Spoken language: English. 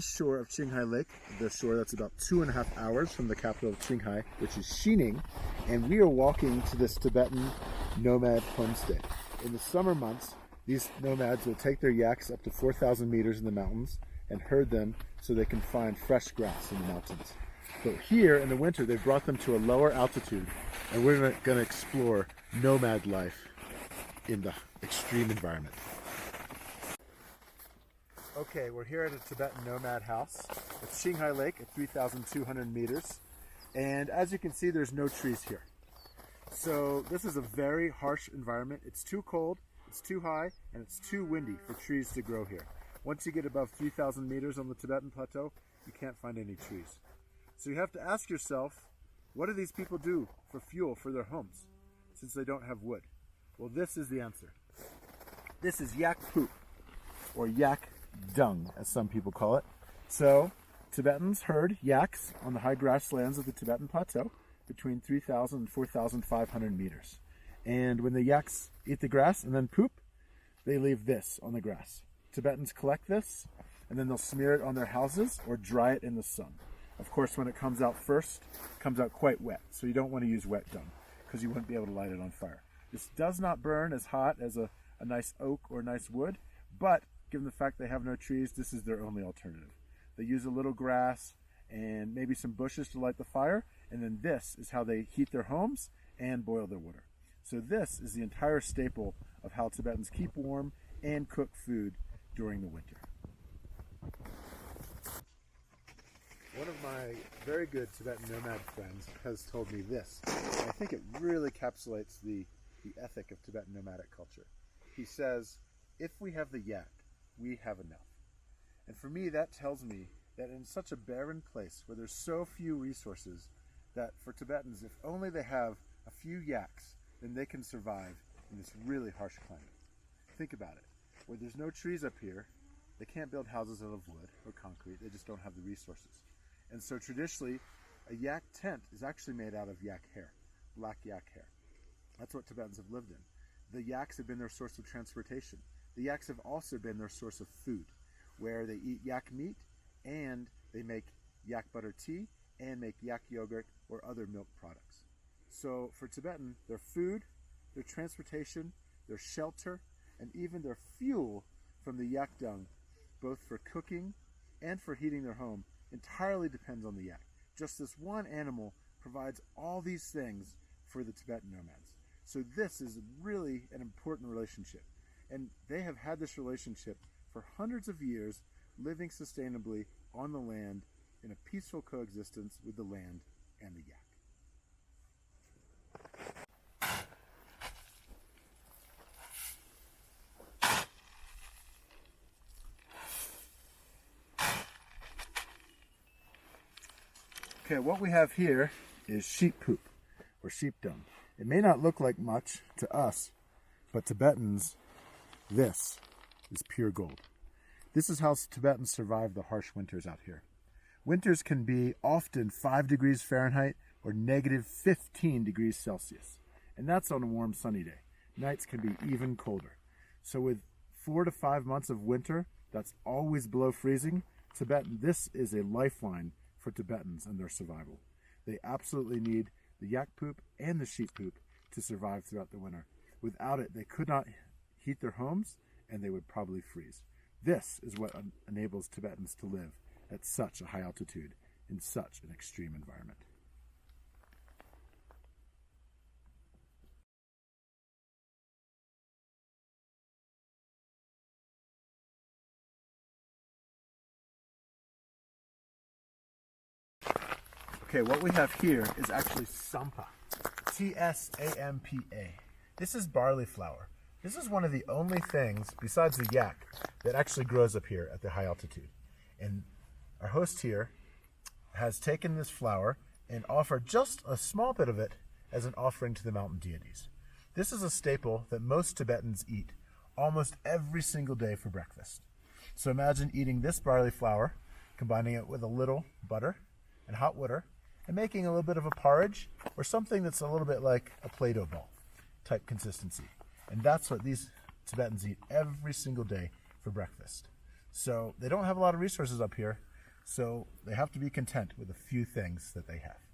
east shore of Qinghai Lake, the shore that's about 2.5 hours from the capital of Qinghai, which is Xining, and we are walking to this Tibetan nomad homestay. In the summer months, these nomads will take their yaks up to 4,000 meters in the mountains and herd them so they can find fresh grass in the mountains. But here in the winter, they've brought them to a lower altitude, and we're going to explore nomad life in the extreme environment. Okay, we're here at a Tibetan nomad house. It's Qinghai Lake at 3,200 meters. And as you can see, there's no trees here. So this is a very harsh environment. It's too cold, it's too high, and it's too windy for trees to grow here. Once you get above 3,000 meters on the Tibetan plateau, you can't find any trees. So you have to ask yourself, what do these people do for fuel for their homes, since they don't have wood? Well, this is the answer. This is yak poop, or yak dung, as some people call it. So Tibetans herd yaks on the high grasslands of the Tibetan plateau between 3,000 and 4,500 meters. And when the yaks eat the grass and then poop, they leave this on the grass. Tibetans collect this, and then they'll smear it on their houses or dry it in the sun. Of course, when it comes out first, it comes out quite wet, so you don't want to use wet dung because you wouldn't be able to light it on fire. This does not burn as hot as a nice oak or nice wood, but given the fact they have no trees, this is their only alternative. They use a little grass and maybe some bushes to light the fire, and then this is how they heat their homes and boil their water. So this is the entire staple of how Tibetans keep warm and cook food during the winter. One of my very good Tibetan nomad friends has told me this, and I think it really encapsulates the ethic of Tibetan nomadic culture. He says, if we have the yak, we have enough. And for me, that tells me that in such a barren place where there's so few resources, that for Tibetans, if only they have a few yaks, then they can survive in this really harsh climate. Think about it. Where there's no trees up here, they can't build houses out of wood or concrete. They just don't have the resources. And so traditionally, a yak tent is actually made out of yak hair, black yak hair. That's what Tibetans have lived in. The yaks have been their source of transportation. The yaks have also been their source of food, where they eat yak meat and they make yak butter tea and make yak yogurt or other milk products. So for Tibetan, their food, their transportation, their shelter, and even their fuel from the yak dung, both for cooking and for heating their home, entirely depends on the yak. Just this one animal provides all these things for the Tibetan nomads. So this is really an important relationship. And they have had this relationship for hundreds of years, living sustainably on the land in a peaceful coexistence with the land and the yak. Okay, what we have here is sheep poop, or sheep dung. It may not look like much to us, but Tibetans, this is pure gold. This is how Tibetans survive the harsh winters out here. Winters can be often 5 degrees Fahrenheit or negative 15 degrees Celsius. And that's on a warm sunny day. Nights can be even colder. So with 4 to 5 months of winter, that's always below freezing, this is a lifeline for Tibetans and their survival. They absolutely need the yak poop and the sheep poop to survive throughout the winter. Without it, they could not heat their homes and they would probably freeze. This is what enables Tibetans to live at such a high altitude in such an extreme environment. Okay, what we have here is actually sampa, T-S-A-M-P-A. This is barley flour. This is one of the only things, besides the yak, that actually grows up here at the high altitude. And our host here has taken this flour and offered just a small bit of it as an offering to the mountain deities. This is a staple that most Tibetans eat almost every single day for breakfast. So imagine eating this barley flour, combining it with a little butter and hot water, and making a little bit of a porridge or something that's a little bit like a Play-Doh ball type consistency. And that's what these Tibetans eat every single day for breakfast. So they don't have a lot of resources up here, So they have to be content with a few things that they have.